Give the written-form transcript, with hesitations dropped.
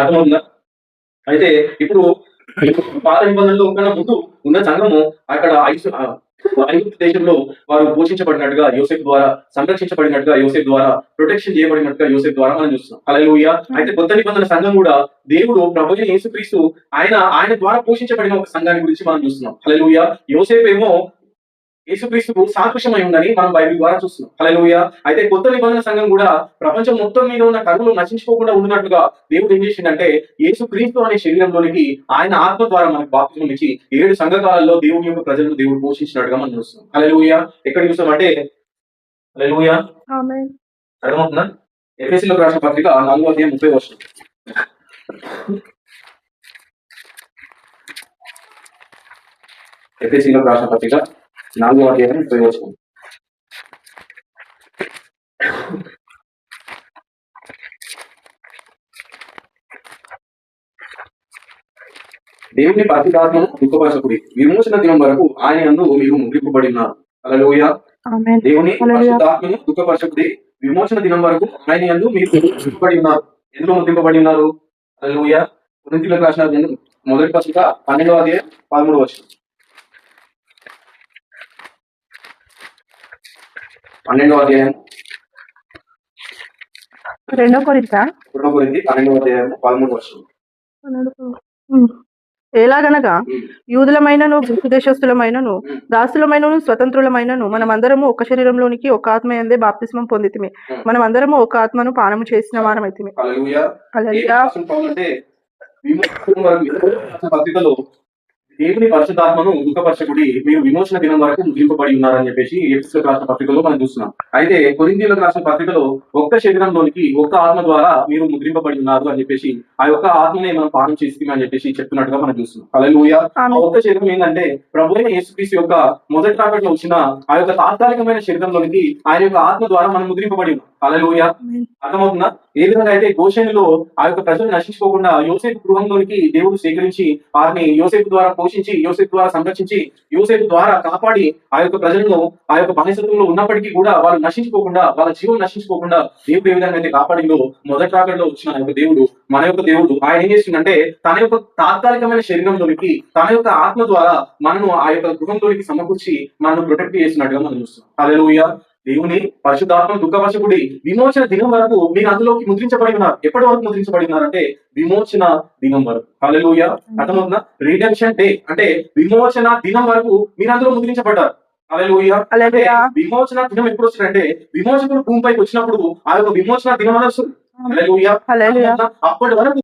అర్థమవుతుందా? అయితే ఇప్పుడు పాత నిబంధనలో కన్నా ముందు ఉన్న సంఘము అక్కడ ఐగుప్తు దేశంలో వారు పోషించబడినట్టుగా యోసేపు ద్వారా, సంరక్షించబడినట్టుగా యోసేపు ద్వారా, ప్రొటెక్షన్ చేయబడినట్టుగా యోసేపు ద్వారా మనం చూస్తున్నాం. హల్లెలూయా! అయితే కొత్త నిబంధన సంఘం కూడా దేవుడు ప్రభువైన యేసుక్రీస్తు ఆయన ద్వారా పోషించబడిన ఒక సంఘాన్ని గురించి మనం చూస్తున్నాం. హల్లెలూయా! యోసేపేమో యేసుక్రీస్తుకు సాదృశ్యమై ఉందని మనం బైబిల్ ద్వారా చూస్తున్నాం. హల్లెలూయా! అయితే కొత్త నిబంధన సంఘం కూడా ప్రపంచం మొత్తం మీద ఉన్న కరువులు నశించుకోకుండా ఉండినట్లుగా దేవుడు ఏం చేసిండంటే యేసుక్రీస్తు అనే శరీరంలోనికి ఆయన ఆత్మ ద్వారా మనకు బాప్తిస్మం ఇచ్చి 7 సంఘకాలలో దేవుని యొక్క ప్రజలను దేవుడు పోషించినట్టుగా మనం చూస్తున్నాం. హల్లెలూయా! ఎక్కడ చూస్తామంటే హల్లెలూయా! ఆమేన్. అర్థమవుతుందా? ఎఫెసీయులకు రాసిన పత్రిక 4వ అధ్యాయం 30వ వచనం. ఎఫెసీయులకు రాసిన పత్రిక 4వ అధ్యాయం 30వ వచనం. దేవుని పరిశుద్ధాత్మను దుఃఖపరచకుడి విమోచన దినం వరకు ఆయన యందు మీరు ముద్రింపబడి ఉన్నారు. హల్లెలూయా! ఆమేన్. దేవుని హల్లెలూయా. పరిశుద్ధాత్మను దుఃఖపరచకుడి విమోచన దినం వరకు ఆయన యందు మీరు ముద్రింపబడి ఉన్నారు. ఎందులో ముద్రింపబడి ఉన్నారు? హల్లెలూయా! కొరింథీయులకు రాసిన మొదటి పత్రిక 12వ అధ్యాయం 13వ వచనం. 12వ అధ్యాయం 2 కొరింథీ 12వ అధ్యాయం 13వ వచనం. ఎలాగనగా ఉమ్, యూదులమైనను గ్రీకు దేశస్థులమైనను ఉమ్, దాసులమైనను స్వతంత్రులమైనను మనమందరము ఒక శరీరంలోనికి ఒక ఆత్మ యందే బాప్తిస్మం పొందితిమి. ఉమ్. మనమందరము ఒక ఆత్మను పానము చేసిన వారమైతిమి. హల్లెలూయా! హల్లెలూయా. రాసిన పౌలంటే విమోచన వరకు రాసిన పత్రికలో దేవుని పరిశుద్ధాత్మను దుఃఖపరచకుడి మీరు విమోచన దినం వరకు ముగింపబడి ఉన్నారని చెప్పేసి ఎఫెసీయులకు రాసిన పత్రికలో మనం చూస్తున్నాం. అయితే కొరింథీయులకు రాసిన పత్రికలో ఒక్క శరీరంలోనికి ఒక్క ఆత్మ ద్వారా మీరు ముద్రింపబడి ఉన్నారు అని చెప్పేసి ఆ యొక్క ఆత్మనే మనం పానం చేస్తామని అని చెప్పేసి చెప్తున్నట్టుగా మనం చూస్తున్నాం. హల్లెలూయా! ఆ ఆమేన్. ఒక్క శరీరం ఏంటంటే ప్రభువైన యేసుక్రీస్తు యొక్క మొదటి రాకడలో వచ్చిన ఆ యొక్క తాత్కాలికమైన శరీరంలోనికి ఆయన యొక్క ఆత్మ ద్వారా మనం ముద్రింపబడి ఉన్నాం. హల్లెలూయా! ఆమేన్. అర్థమవుతుందా? ఏ విధంగా అయితే గోషెనులో ఆ యొక్క ప్రజలు నశించుకోకుండా యోసేపు గృహంలోనికి దేవుడు సేకరించి వారిని యోసేపు ద్వారా పోషించి, యోసేపు ద్వారా సంరక్షించి, యోసేపు ద్వారా కాపాడి ఆ యొక్క ప్రజలను ఆ యొక్క బానిసత్వంలో ఉన్నప్పటికీ కూడా వాళ్ళు నశించుకోకుండా, వాళ్ళ జీవం నశించుకోకుండా దేవుడు ఏ విధంగా అయితే కాపాడిందో మొదటి రాకడలో వచ్చిన ఆ యొక్క దేవుడు, మన యొక్క దేవుడు ఆయన ఏం చేస్తుందంటే తన యొక్క తాత్కాలికమైన శరీరంలోనికి తన యొక్క ఆత్మ ద్వారా మనను ఆ యొక్క గృహంలోనికి సమకూర్చి మనను ప్రొటెక్ట్ చేస్తున్నట్టుగా మనం చూస్తాం. హల్లెలూయా! దేవుని పరిశుద్ధాత్మ దుఃఖపరచకుడి విమోచన దినం వరకు మీరు అందులోకి ముద్రించబడి ఉన్నారు. ఎప్పటి వరకు ముద్రించబడి ఉన్నారంటే విమోచన దినం వరకు. హల్లెలూయా! అర్థమవుతుందా? రిడెంప్షన్ డే అంటే విమోచన దినం వరకు మీరు అందులో ముద్రించబడ్డారు. హల్లెలూయా! అంటే హల్లెలూయా. విమోచన దినం ఎప్పుడు వస్తుందంటే విమోచకుడు భూమిపైకి వచ్చినప్పుడు ఆ యొక్క విమోచన దినం అని వస్తుంది. హల్లెలూయా! హల్లెలూయా. అప్పటి వరకు